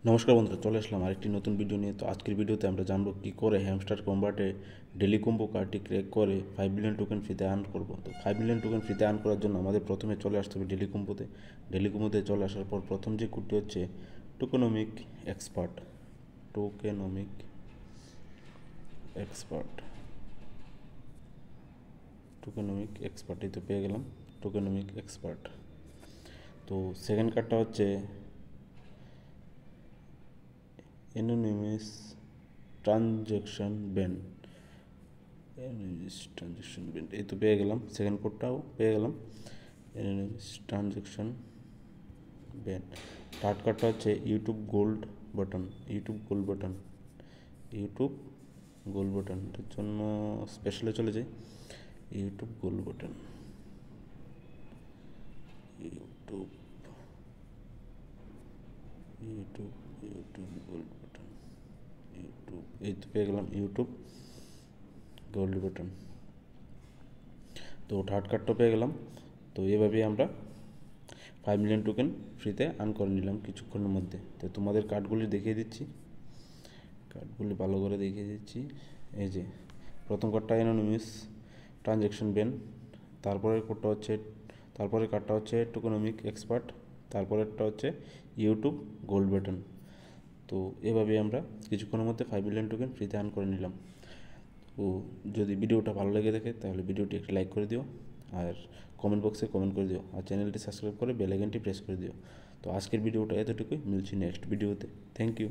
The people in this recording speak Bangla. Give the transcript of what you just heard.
নমস্কার বন্ধুরা, চলে আসলাম আরেকটি নতুন ভিডিও নিয়ে। তো আজকের ভিডিওতে আমরা জানবো কী করে হ্যামস্টার কম্বাটে ডেলি কম্বো কার্ডটি ক্র্যাক করে 5 মিলিয়ন টোকেন ফ্রিতে আর্ন করবো। তো 5 মিলিয়ন টোকেন ফ্রিতে আর্ন করার জন্য আমাদের প্রথমে চলে আসতে হবে ডেলি কম্বোতে। ডেলি কম্বোতে চলে আসার পর প্রথম যে কোডটি হচ্ছে টোকেনমিক এক্সপার্ট। টোকেনমিক এক্সপার্ট টোকেনমিক এক্সপার্ট এই তো পেয়ে গেলাম টোকেনমিক এক্সপার্ট। তো সেকেন্ড কার্ডটা হচ্ছে anonymous transaction ban. Transaction ban এই তো পেয়ে গেলাম, সেকেন্ড কোডটাও পেয়ে গেলাম, ট্রানজ্যাকশন ব্যান। থার্ড কার্ডটা হচ্ছে YouTube gold button. YouTube gold button এটার জন্য স্পেশালে চলে যাই। YouTube gold button, YouTube YouTube YouTube gold button, YouTube এই তো পেয়ে গেলাম ইউটিউব গোল্ড বাটন। তো থার্ড কার্ডটা পেয়ে গেলাম। তো এভাবেই আমরা 5 মিলিয়ন টোকেন ফ্রিতে আর্ন করে নিলাম কিছুক্ষণের মধ্যে। তো তোমাদের কার্ডগুলি দেখিয়ে দিচ্ছি, কার্ডগুলি ভালো করে দেখিয়ে দিচ্ছি। এই যে প্রথম কার্ডটা অ্যানোনিমাস ট্রানজ্যাকশন ব্যান, তারপরের কার্ডটা হচ্ছে টোকেনমিক এক্সপার্ট, তারপরেরটা হচ্ছে ইউটিউব গোল্ড বাটন। তো এভাবেই আমরা কিছুক্ষণের মধ্যে 5 মিলিয়ন টোকেন ফ্রিতে আর্ন করে নিলাম। ও যদি ভিডিওটা ভালো লেগে থাকে তাহলে ভিডিওটি একটি লাইক করে দিও, আর কমেন্ট বক্সে কমেন্ট করে দিও, আর চ্যানেলটি সাবস্ক্রাইব করে বেল আইকনটি প্রেস করে দিও। তো আজকের ভিডিওটা এতটুকুই, মিলছি নেক্সট ভিডিওতে। Thank you.